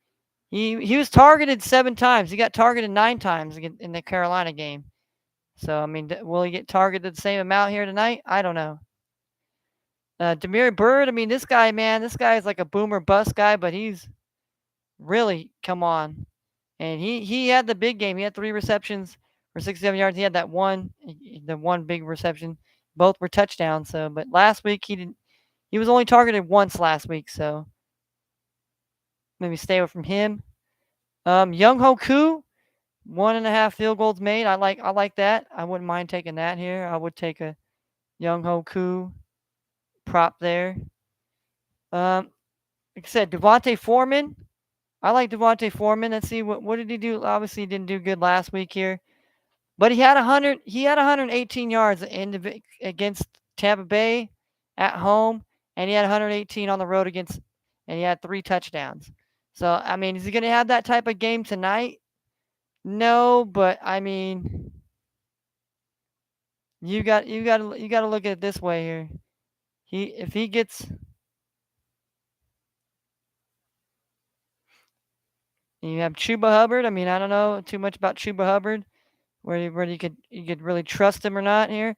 A: he was targeted 7 times. He got targeted 9 times in the Carolina game. So I mean, will he get targeted the same amount here tonight? I don't know. Demir Bird. I mean, this guy, man, this guy is like a boomer bust guy, but he's really come on. And he had the big game. He had 3 receptions for 67 yards. He had the one big reception. Both were touchdowns. So, but last week he didn't. He was only targeted once last week. So maybe stay away from him. Young Hoku, 1.5 field goals made. I like that. I wouldn't mind taking that here. I would take a Young Hoku prop there. Like I said, Devontae Foreman. I like Devontae Foreman. Let's see what did he do. Obviously, he didn't do good last week here. But he had 100. He had 118 yards against Tampa Bay at home, and he had 118 on the road and he had 3 touchdowns. So I mean, is he going to have that type of game tonight? No, but I mean, you got to look at it this way here. If he gets, you have Chuba Hubbard. I mean, I don't know too much about Chuba Hubbard, where you could really trust him or not here.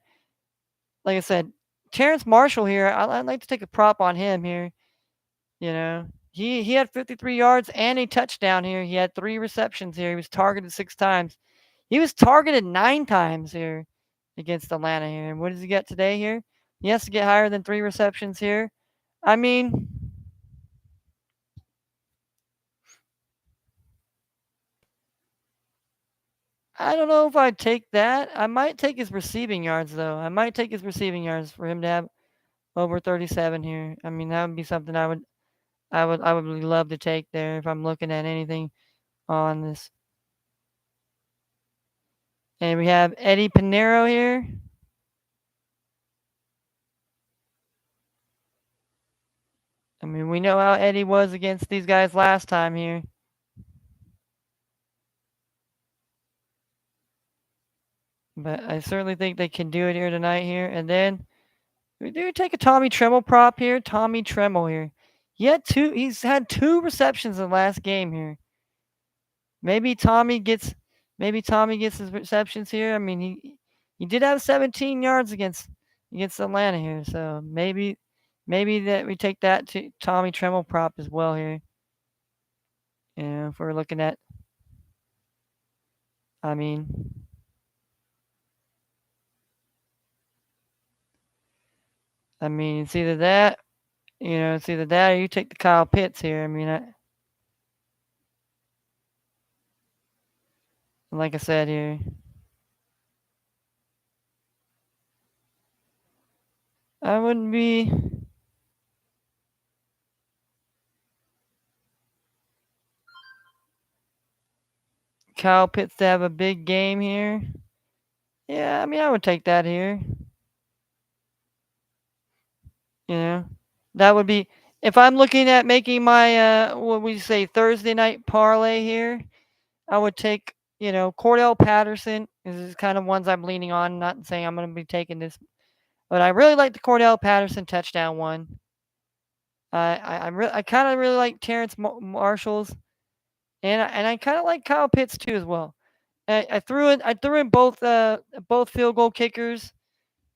A: Like I said, Terrence Marshall here. I'd like to take a prop on him here. He had 53 yards and a touchdown here. He had 3 receptions here. He was targeted 6 times. He was targeted 9 times here against Atlanta here. And what does he get today here? He has to get higher than 3 receptions here. I mean, I don't know if I'd take that. I might take his receiving yards though. I might take his receiving yards for him to have over 37 here. I mean, that would be something I would really love to take there if I'm looking at anything on this. And we have Eddie Pinero here. I mean, we know how Eddie was against these guys last time here. But I certainly think they can do it here tonight here. And then we do take a Tommy Tremble prop here. Tommy Tremble here. He's had 2 receptions in the last game here. Maybe Tommy gets his receptions here. I mean, he did have 17 yards against Atlanta here. So maybe that we take that to Tommy Tremble prop as well here. If we're looking at, I mean, it's either that, or you take the Kyle Pitts here. I mean, like I said here, I wouldn't be. Kyle Pitts to have a big game here. Yeah, I mean, I would take that here. You know, that would be if I'm looking at making my what we say Thursday night parlay here. I would take Cordell Patterson. This is kind of ones I'm leaning on. Not saying I'm going to be taking this, but I really like the Cordell Patterson touchdown one. I kind of really like Terrence Marshall's, and I kind of like Kyle Pitts too as well. I threw in both field goal kickers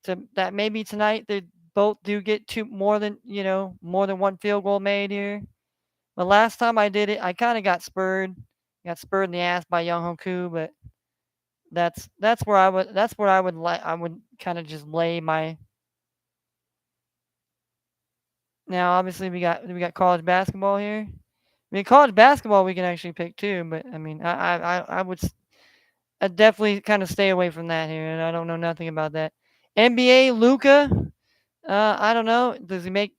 A: to that maybe tonight they both do get two more than one field goal made here. But last time I did it, I kind of got spurred in the ass by Young Hoku, but I would kind of just lay my. Now obviously we got college basketball here. I mean college basketball we can actually pick too, but I mean I definitely kind of stay away from that here, and I don't know nothing about that. NBA Luca, I don't know. Does he make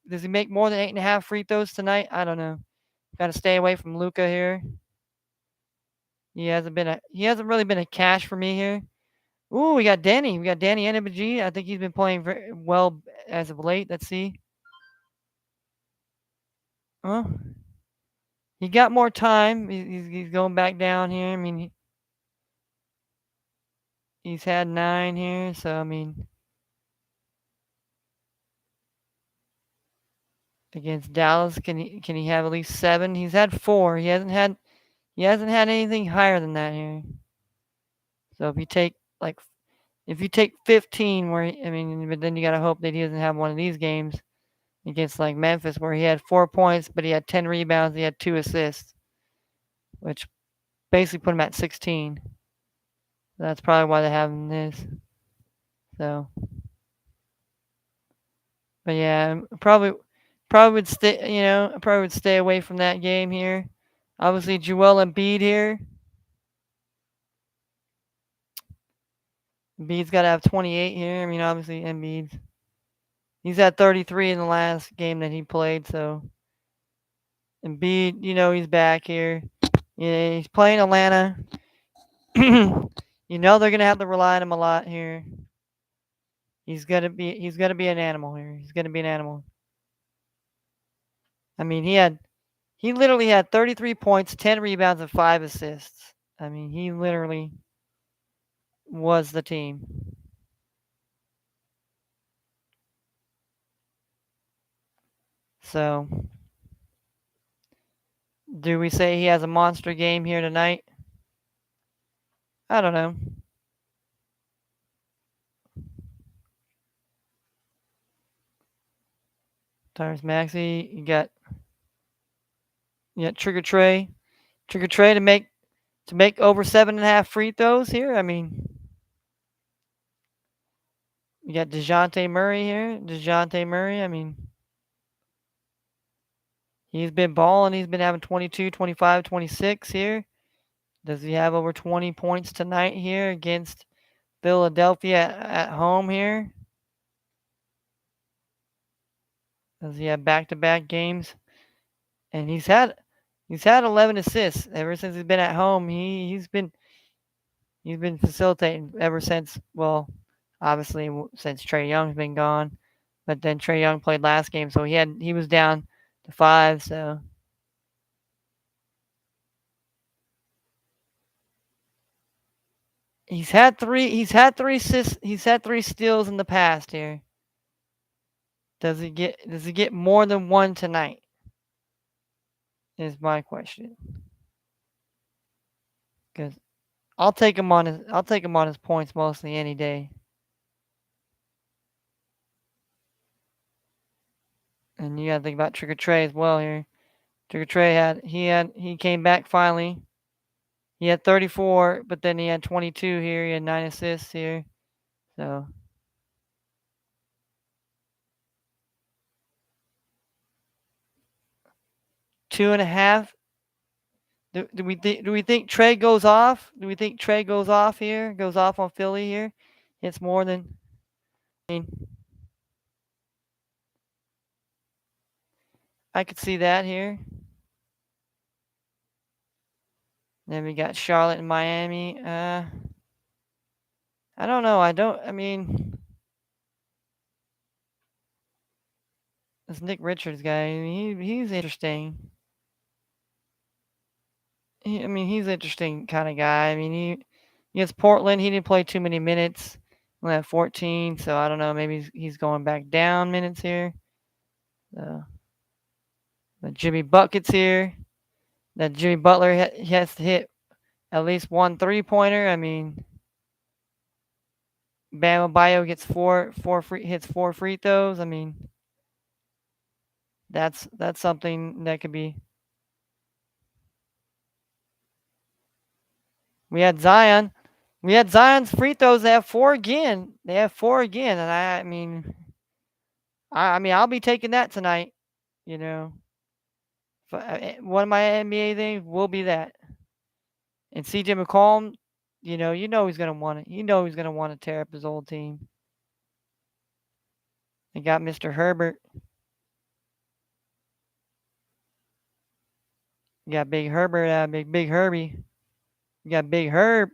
A: more than 8.5 free throws tonight? I don't know. Got to stay away from Luca here. He hasn't really been a cash for me here. Ooh, we got Danny. We got Danny Enibaji. I think he's been playing very well as of late. Let's see. Oh, he got more time. He's going back down here. I mean, he's had 9 here. So I mean, against Dallas, can he have at least 7? He's had 4. He hasn't had anything higher than that here. So if you take 15, but then you gotta hope that he doesn't have one of these games against like Memphis where he had 4 points, but he had 10 rebounds, he had 2 assists, which basically put him at 16. That's probably why they have him this. So, but yeah, probably would stay. I probably would stay away from that game here. Obviously, Joel Embiid here. Embiid's got to have 28 here. I mean, obviously he's at 33 in the last game that he played. So Embiid, he's back here. Yeah, he's playing Atlanta. They're gonna have to rely on him a lot here. He's gonna be an animal here. He's gonna be an animal. I mean, he literally had 33 points, 10 rebounds, and 5 assists. I mean, he literally was the team. So, do we say he has a monster game here tonight? I don't know. Tyrese Maxey, you got Trigger Trey to make over 7.5 free throws here. I mean, you got DeJounte Murray here. DeJounte Murray, I mean, he's been balling. He's been having 22, 25, 26 here. Does he have over 20 points tonight here against Philadelphia at home here? Does he have back-to-back games? And he's had 11 assists ever since he's been at home. He's been facilitating ever since. Well, obviously since Trae Young's been gone, but then Trae Young played last game, so he was down to 5. So he's had 3. Assists. He's had 3 steals in the past here. Does he get more than 1 tonight? Is my question. Because I'll take him on his points mostly any day. And you gotta think about Trigger Trey as well here. Trigger Trey he came back finally. He had 34, but then he had 22 here. He had 9 assists here. So 2.5. Do we think Trey goes off? Do we think Trey goes off here? Goes off on Philly here? It's more than. I mean, I could see that here. Then we got Charlotte and Miami. I don't know. I mean, this Nick Richards guy, he's interesting. He's an interesting kind of guy. Against Portland, he didn't play too many minutes. Only had 14, so I don't know. Maybe he's going back down minutes here. Uh, but Jimmy Buckets here. That Jimmy Butler he has to hit at least one 3-pointer. Bama Bio gets hits 4 free throws. That's something that could be. We had Zion. We had Zion's free throws. They have 4 again. And I'll be taking that tonight. You know, one of my NBA things will be that. And CJ McCollum, he's gonna want it. He's gonna want to tear up his old team. They got Mr. Herbert. You got Big Herbert, Big Herbie. You got Big Herb.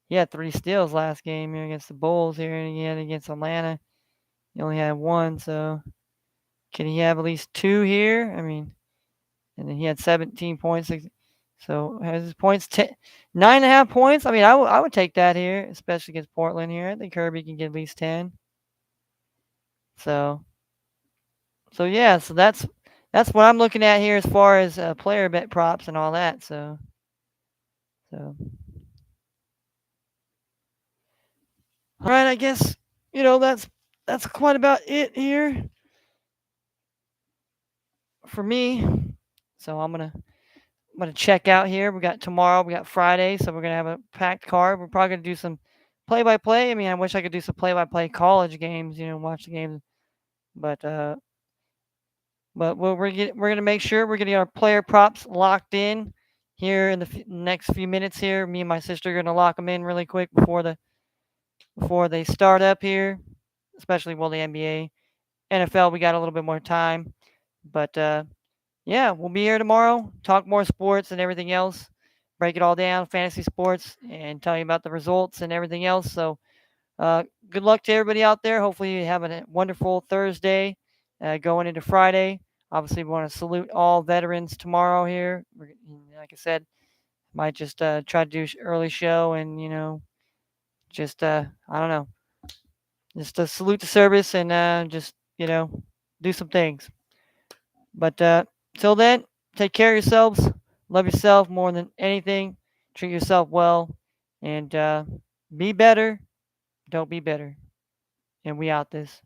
A: He had 3 steals last game here against the Bulls here, and again against Atlanta. He only had 1, so can he have at least 2 here? And then he had 17 points. So has his points 9.5 points. I would take that here, especially against Portland here. I think Herbie can get at least 10. So yeah, so that's what I'm looking at here as far as player bet props and all that. So all right, I guess that's quite about it here for me. So I'm gonna check out here. We got tomorrow, we got Friday, so we're gonna have a packed card. We're probably gonna do some play-by-play. I wish I could do some play-by-play college games. Watch the games, but we're gonna make sure we're getting our player props locked in here in the next few minutes. Here, me and my sister are gonna lock them in really quick before they start up here, especially the NBA, NFL. We got a little bit more time, but yeah, we'll be here tomorrow. Talk more sports and everything else. Break it all down, fantasy sports, and tell you about the results and everything else. So, good luck to everybody out there. Hopefully, you have a wonderful Thursday going into Friday. Obviously, we want to salute all veterans tomorrow here. Like I said, might just try to do early show and just I don't know, just salute the service and just do some things. But till then, take care of yourselves. Love yourself more than anything. Treat yourself well, and be better. Don't be bitter. And we out this.